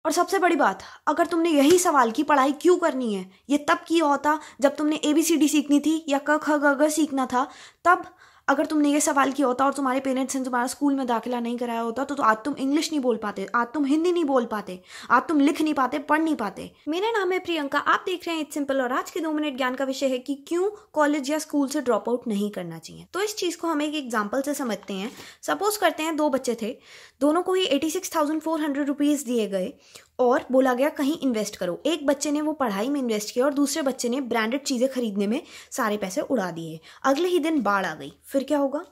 और सबसे बड़ी बात, अगर तुमने यही सवाल की पढ़ाई क्यों करनी है, ये तब किया होता जब तुमने ABCD सीखनी थी या क ख ग घ सीखना था। तब अगर तुमने ये सवाल किया होता और तुम्हारे पेरेंट्स ने तुम्हारा स्कूल में दाखिला नहीं कराया होता तो आज तुम इंग्लिश नहीं बोल पाते, आज तुम हिंदी नहीं बोल पाते, आज तुम लिख नहीं पाते, पढ़ नहीं पाते। मेरा नाम है प्रियंका, आप देख रहे हैं इट्स सिंपल और आज के 2 मिनट ज्ञान का विषय है कि क्यों कॉलेज या स्कूल से ड्रॉप आउट नहीं करना चाहिए। तो इस चीज को हम एक एग्जाम्पल से समझते हैं। सपोज करते हैं 2 बच्चे थे, दोनों को ही 86,400 रुपीज दिए गए और बोला गया कहीं इन्वेस्ट करो। एक बच्चे ने वो पढ़ाई में इन्वेस्ट किया और दूसरे बच्चे ने ब्रांडेड चीजें खरीदने में सारे पैसे उड़ा दिए। अगले ही दिन बाढ़ आ गई। फिर क्या होगा?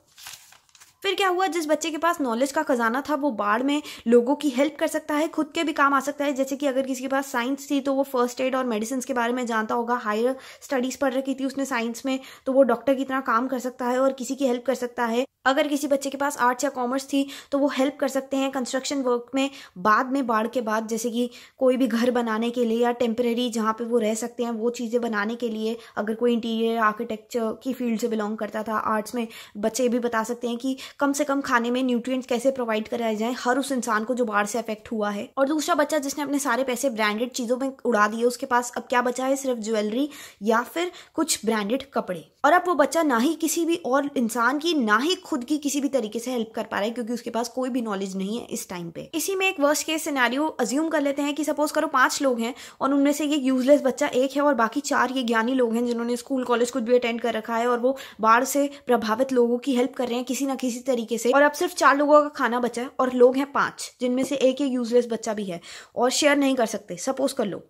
फिर क्या हुआ? जिस बच्चे के पास नॉलेज का खजाना था वो बाढ़ में लोगों की हेल्प कर सकता है, खुद के भी काम आ सकता है। जैसे कि अगर किसी के पास साइंस थी तो वो फर्स्ट एड और मेडिसिन के बारे में जानता होगा, हायर स्टडीज पढ़ रखी थी उसने साइंस में, तो वो डॉक्टर की तरह काम कर सकता है और किसी की हेल्प कर सकता है। अगर किसी बच्चे के पास आर्ट्स या कॉमर्स थी तो वो हेल्प कर सकते हैं कंस्ट्रक्शन वर्क में बाद में, बाढ़ के बाद, जैसे कि कोई भी घर बनाने के लिए या टेम्परेरी जहाँ पे वो रह सकते हैं वो चीज़ें बनाने के लिए। अगर कोई इंटीरियर आर्किटेक्चर की फील्ड से बिलोंग करता था आर्ट्स में, बच्चे ये भी बता सकते हैं कि कम से कम खाने में न्यूट्रिएंट्स कैसे प्रोवाइड कराए जाए हर उस इंसान को जो बाढ़ से अफेक्ट हुआ है। और दूसरा बच्चा जिसने अपने सारे पैसे ब्रांडेड चीज़ों में उड़ा दिए, उसके पास अब क्या बचा है? सिर्फ ज्वेलरी या फिर कुछ ब्रांडेड कपड़े। और अब वो बच्चा ना ही किसी भी और इंसान की, ना ही खुद की किसी भी तरीके से हेल्प कर पा रहा है क्योंकि उसके पास कोई भी नॉलेज नहीं है इस टाइम पे। इसी में एक वर्स्ट केस सिनेरियो अज्यूम कर लेते हैं कि सपोज करो 5 लोग हैं और उनमें से ये यूजलेस बच्चा एक है और बाकी 4 ये ज्ञानी लोग हैं जिन्होंने स्कूल कॉलेज कुछ भी अटेंड कर रखा है और वो बाढ़ से प्रभावित लोगों की हेल्प कर रहे हैं किसी ना किसी तरीके से। और अब सिर्फ 4 लोगों का खाना बचा है और लोग हैं 5 जिनमें से एक ये यूजलेस बच्चा भी है और शेयर नहीं कर सकते। सपोज कर लो,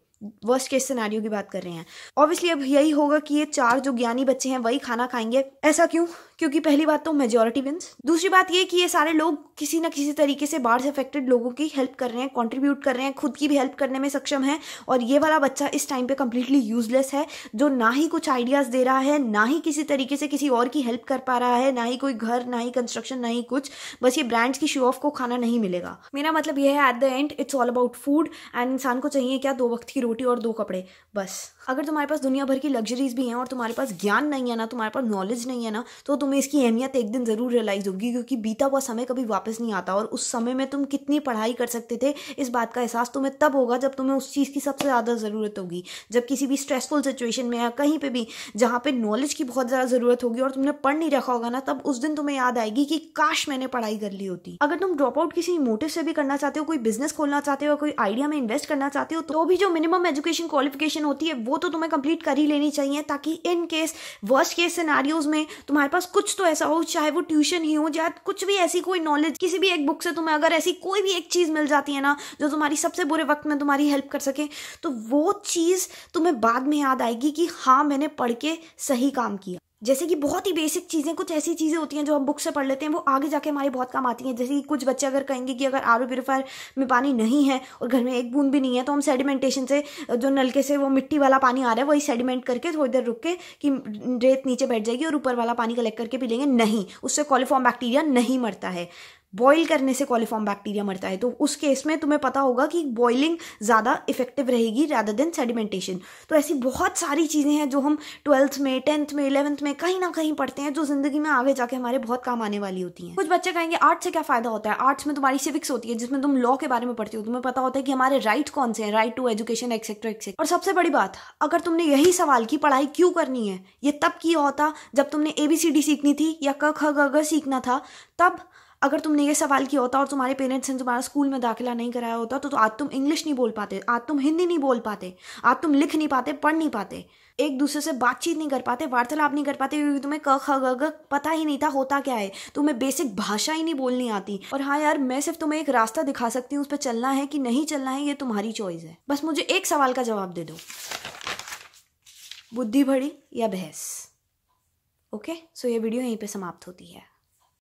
वर्स्ट केस सिनेरियो की बात कर रहे हैं। ऑब्वियसली अब यही होगा कि ये 4 जो ज्ञानी बच्चे हैं वही खाना खाएंगे। ऐसा क्यों? क्योंकि पहली बात तो मेजॉरिटी विंस। दूसरी बात ये कि ये सारे लोग किसी ना किसी तरीके से बाढ़ से अफेक्टेड लोगों की हेल्प कर रहे हैं, कंट्रीब्यूट कर रहे हैं, खुद की भी हेल्प करने में सक्षम है। और ये वाला बच्चा इस टाइम पे कंप्लीटली यूजलेस है, जो ना ही कुछ आइडियाज दे रहा है, ना ही किसी तरीके से किसी और की हेल्प कर पा रहा है, ना ही कोई घर, ना ही कंस्ट्रक्शन, ना ही कुछ। बस ये ब्रांड्स की शो ऑफ को खाना नहीं मिलेगा। मेरा मतलब ये है at the end it's all about food and इंसान को चाहिए क्या? 2 वक्त की रोटी और 2 कपड़े बस। अगर तुम्हारे पास दुनिया भर की लग्जरीज भी हैं और तुम्हारे पास ज्ञान नहीं है ना, तुम्हारे पास नॉलेज नहीं है ना, तो तुम्हें इसकी अहमियत एक दिन जरूर रियलाइज होगी क्योंकि बीता हुआ समय कभी वापस नहीं आता। और उस समय में तुम कितनी पढ़ाई कर सकते थे इस बात का एहसास तुम्हें तब होगा जब तुम्हें उस चीज़ की सबसे ज़्यादा ज़रूरत होगी। जब किसी भी स्ट्रेसफुल सिचुएशन में या कहीं पे भी जहाँ पे नॉलेज की बहुत ज़्यादा ज़रूरत होगी और तुमने पढ़ नहीं रखा होगा ना, तब उस दिन तुम्हें याद आएगी कि काश मैंने पढ़ाई कर ली होती। अगर तुम ड्रॉप आउट किसी मोटिव से भी करना चाहते हो, कोई बिजनेस खोलना चाहते हो, कोई आइडिया में इन्वेस्ट करना चाहते हो, तो भी जो मिनिमम एजुकेशन क्वालिफिकेशन होती है वो तो तुम्हें कंप्लीट कर ही लेनी चाहिए, ताकि in case worst case scenarios में तुम्हारे पास कुछ तो ऐसा हो, चाहे वो ट्यूशन ही हो या कुछ भी ऐसी कोई नॉलेज, किसी भी एक बुक से तुम्हें अगर ऐसी कोई भी एक चीज मिल जाती है ना जो तुम्हारी सबसे बुरे वक्त में तुम्हारी हेल्प कर सके, तो वो चीज तुम्हें बाद में याद आएगी कि हाँ मैंने पढ़ के सही काम किया। जैसे कि बहुत ही बेसिक चीज़ें, कुछ ऐसी चीज़ें होती हैं जो हम बुक से पढ़ लेते हैं, वो आगे जाके हमारे बहुत काम आती हैं। जैसे कि कुछ बच्चे अगर कहेंगे कि अगर आरओ प्यूरीफायर में पानी नहीं है और घर में एक बूंद भी नहीं है तो हम सेडिमेंटेशन से, जो नलके से वो मिट्टी वाला पानी आ रहा है वही सेडिमेंट करके थोड़ी देर रुक के कि रेत नीचे बैठ जाएगी और ऊपर वाला पानी कलेक्ट करके पी लेंगे। नहीं, उससे कॉलीफॉर्म बैक्टीरिया नहीं मरता है, बॉईल करने से कॉलीफॉर्म बैक्टीरिया मरता है। तो उस केस में तुम्हें पता होगा कि बॉइलिंग ज़्यादा इफेक्टिव रहेगी रादर देन सेडिमेंटेशन। तो ऐसी बहुत सारी चीज़ें हैं जो हम 12th में, 10th में, 11th में कहीं ना कहीं पढ़ते हैं, जो जिंदगी में आगे जाके हमारे बहुत काम आने वाली होती हैं। कुछ बच्चे कहेंगे आर्ट्स से क्या फायदा होता है? आर्ट्स में तुम्हारी सिविक्स होती है जिसमें तुम लॉ के बारे में पढ़ती हो, तुम्हें पता होता है कि हमारे राइट कौन से हैं, right to education etcetera etcetera. और सबसे बड़ी बात, अगर तुमने यही सवाल की पढ़ाई क्यों करनी है, ये तब किया होता जब तुमने ABCD सीखनी थी या क ख ग घ सीखना था। तब अगर तुमने ये सवाल किया होता और तुम्हारे पेरेंट्स ने तुम्हारा स्कूल में दाखिला नहीं कराया होता तो आज तुम इंग्लिश नहीं बोल पाते, आज तुम हिंदी नहीं बोल पाते, आज तुम लिख नहीं पाते, पढ़ नहीं पाते, एक दूसरे से बातचीत नहीं कर पाते, वार्तालाप नहीं कर पाते, क्योंकि तुम्हें क ख ग घ पता ही नहीं था होता क्या है, तुम्हें बेसिक भाषा ही नहीं बोलनी आती। और हाँ यार, मैं सिर्फ तुम्हें एक रास्ता दिखा सकती हूँ, उस पर चलना है कि नहीं चलना है ये तुम्हारी चॉइस है। बस मुझे एक सवाल का जवाब दे दो, बुद्धि बड़ी या बहस? ओके, सो ये वीडियो यहीं पे समाप्त होती है।